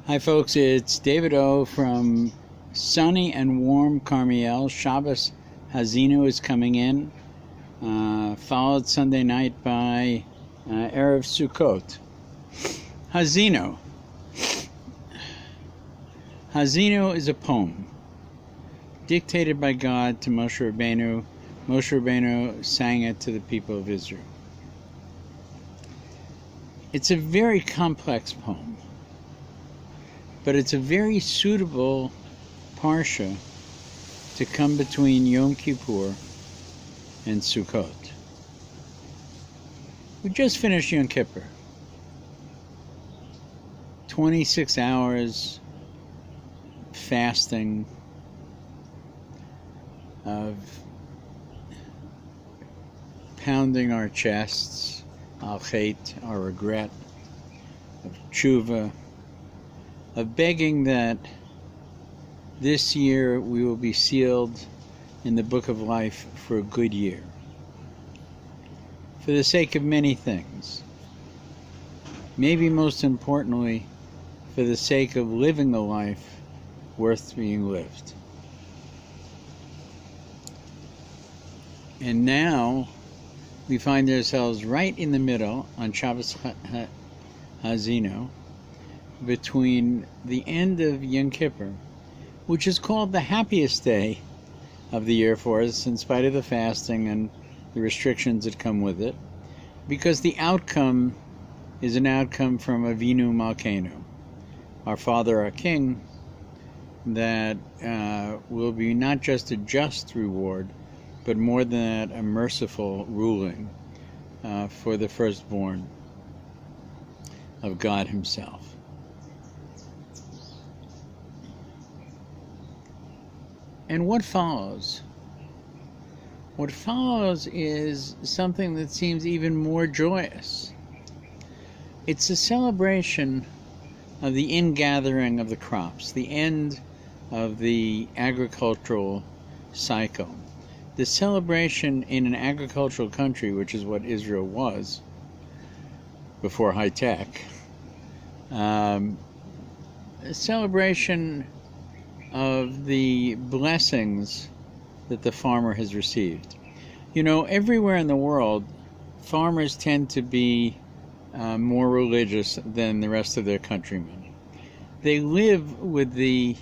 Hi folks, it's David O from sunny and warm Carmiel. Shabbos Hazinu is coming in, followed Sunday night by Erev Sukkot. Hazinu. Hazinu is a poem dictated by God to Moshe Rabbeinu. Moshe Rabbeinu sang it to the people of Israel. It's a very complex poem, but it's a very suitable parsha to come between Yom Kippur and Sukkot. We just finished Yom Kippur. 26 hours fasting of pounding our chests, al chet, our regret, of tshuva, of begging that this year we will be sealed in the book of life for a good year, for the sake of many things. Maybe most importantly, for the sake of living a life worth being lived. And now we find ourselves right in the middle on Shabbos Hazinu, between the end of Yom Kippur, which is called the happiest day of the year for us, in spite of the fasting and the restrictions that come with it, because the outcome is an outcome from Avinu Malkeinu, our Father, our King, that will be not just a just reward, but more than that, a merciful ruling for the firstborn of God Himself. And what follows? What follows is something that seems even more joyous. It's a celebration of the ingathering of the crops, the end of the agricultural cycle. The celebration in an agricultural country, which is what Israel was before high tech, a celebration of the blessings that the farmer has received. You know, everywhere in the world, farmers tend to be more religious than the rest of their countrymen. They live with the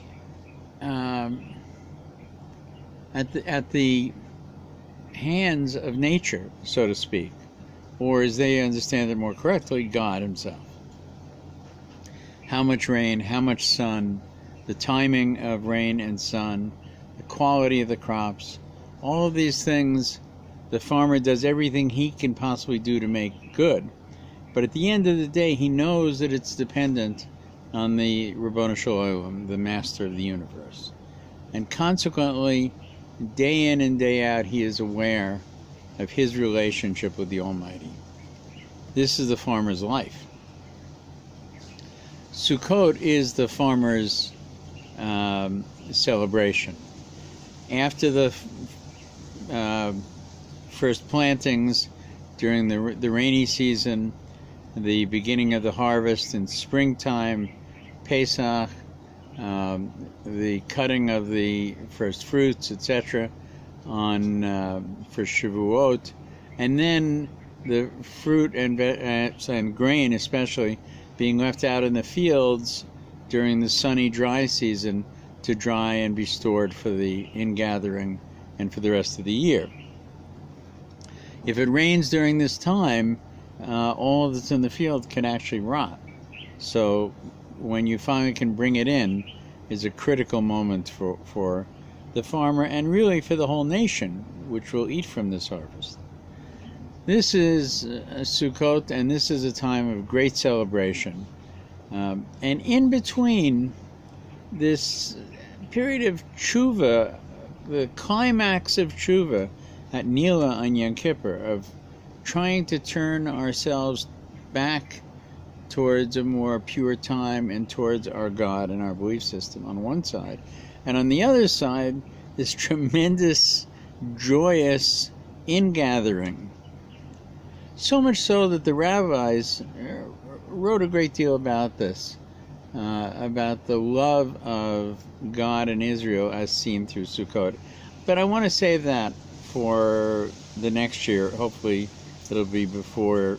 at the hands of nature, so to speak, or as they understand it more correctly, God Himself. How much rain, how much sun, the timing of rain and sun, the quality of the crops, all of these things, the farmer does everything he can possibly do to make good. But at the end of the day, he knows that it's dependent on the Ribbono Shel Olam, the master of the universe. And consequently, day in and day out, he is aware of his relationship with the Almighty. This is the farmer's life. Sukkot is the farmer's celebration. After the first plantings during the rainy season, the beginning of the harvest in springtime, Pesach, the cutting of the first fruits, etc., for Shavuot, and then the fruit and grain, especially, being left out in the fields during the sunny, dry season to dry and be stored for the ingathering and for the rest of the year. If it rains during this time, all that's in the field can actually rot. So when you finally can bring it in is a critical moment for the farmer and really for the whole nation, which will eat from this harvest. This is Sukkot, and this is a time of great celebration. And in between this period of tshuva, the climax of tshuva at Nila on Yom Kippur, of trying to turn ourselves back towards a more pure time and towards our God and our belief system on one side. And on the other side, this tremendous, joyous ingathering. So much so that the rabbis wrote a great deal about this. about the love of God and Israel as seen through Sukkot. But I want to save that for the next year. Hopefully it'll be before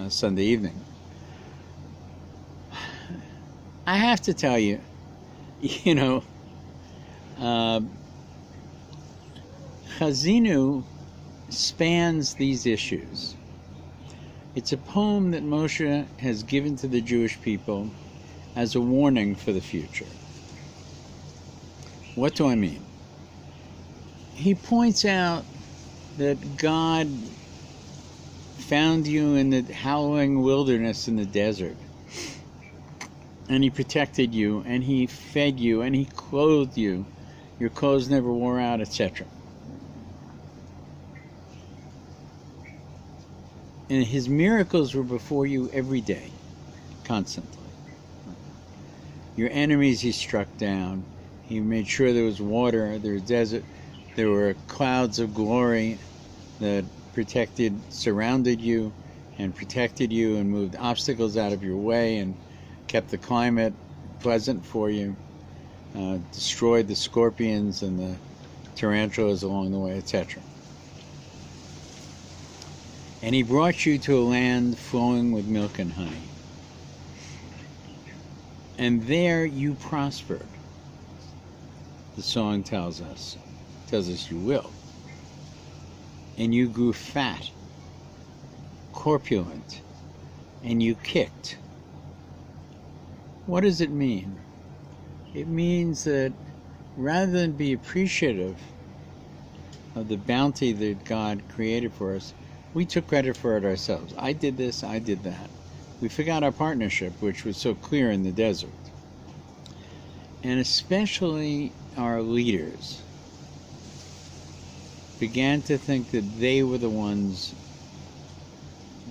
Sunday evening. I have to tell you, Chazinu spans these issues. It's a poem that Moshe has given to the Jewish people as a warning for the future. What do I mean? He points out that God found you in the howling wilderness in the desert, and He protected you, and He fed you, and He clothed you. Your clothes never wore out, etc. And His miracles were before you every day, constantly. Your enemies He struck down. He made sure there was water, there was desert, there were clouds of glory that surrounded you and protected you and moved obstacles out of your way and kept the climate pleasant for you, destroyed the scorpions and the tarantulas along the way, etc. And He brought you to a land flowing with milk and honey. And there you prospered. The song tells us you will. And you grew fat, corpulent, and you kicked. What does it mean? It means that rather than be appreciative of the bounty that God created for us, we took credit for it ourselves. I did this, I did that. We forgot our partnership, which was so clear in the desert. And especially our leaders began to think that they were the ones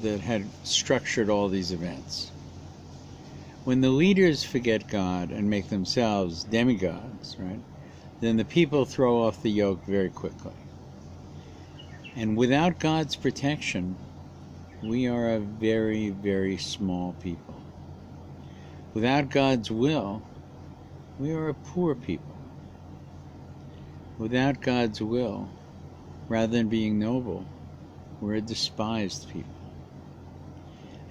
that had structured all these events. When the leaders forget God and make themselves demigods, right, then the people throw off the yoke very quickly. And without God's protection, we are a very, very small people. Without God's will, we are a poor people. Without God's will, rather than being noble, we're a despised people.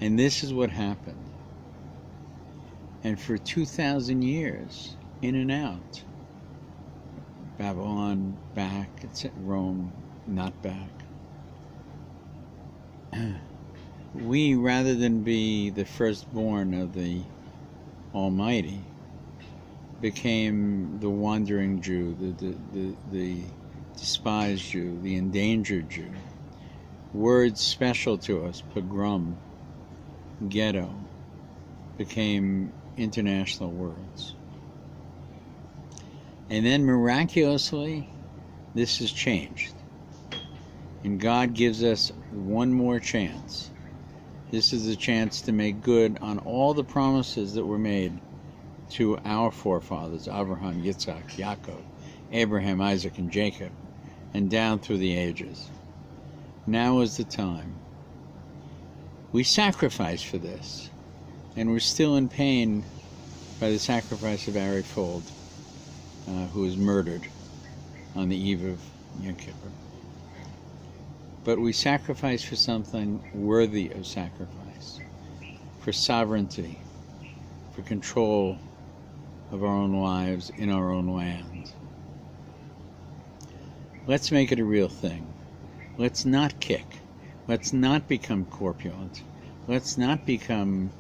And this is what happened. And for 2,000 years, in and out, Babylon back, Rome not back. We, rather than be the firstborn of the Almighty, became the wandering Jew, the despised Jew, the endangered Jew. Words special to us, pogrom, ghetto, became international words. And then miraculously, this has changed. And God gives us one more chance. This is a chance to make good on all the promises that were made to our forefathers, Abraham, Yitzhak, Yaakov, Abraham, Isaac, and Jacob, and down through the ages. Now is the time. We sacrificed for this, and we're still in pain by the sacrifice of Ari Fold, who was murdered on the eve of Yom Kippur. But we sacrifice for something worthy of sacrifice, for sovereignty, for control of our own lives in our own land. Let's make it a real thing. Let's not kick. Let's not become corpulent. Let's not become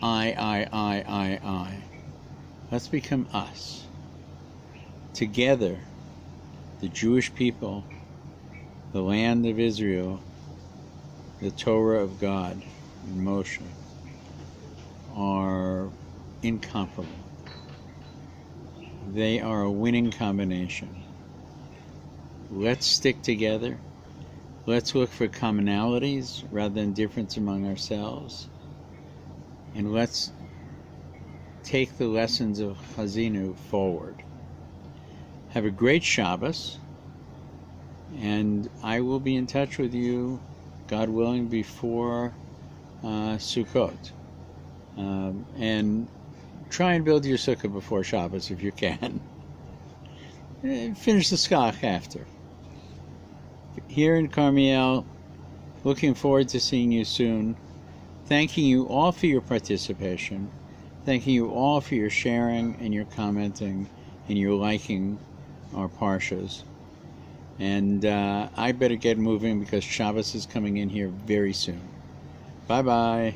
I. Let's become us. Together, the Jewish people, the land of Israel, the Torah of God, and Moshe, are incomparable. They are a winning combination. Let's stick together. Let's look for commonalities rather than difference among ourselves. And let's take the lessons of Chazinu forward. Have a great Shabbos, and I will be in touch with you, God willing, before Sukkot. and try and build your sukkah before Shabbos if you can. And finish the skach after. Here in Carmiel, looking forward to seeing you soon. Thanking you all for your participation. Thanking you all for your sharing and your commenting and your liking our parshas. And I better get moving because Shabbos is coming in here very soon. Bye-bye.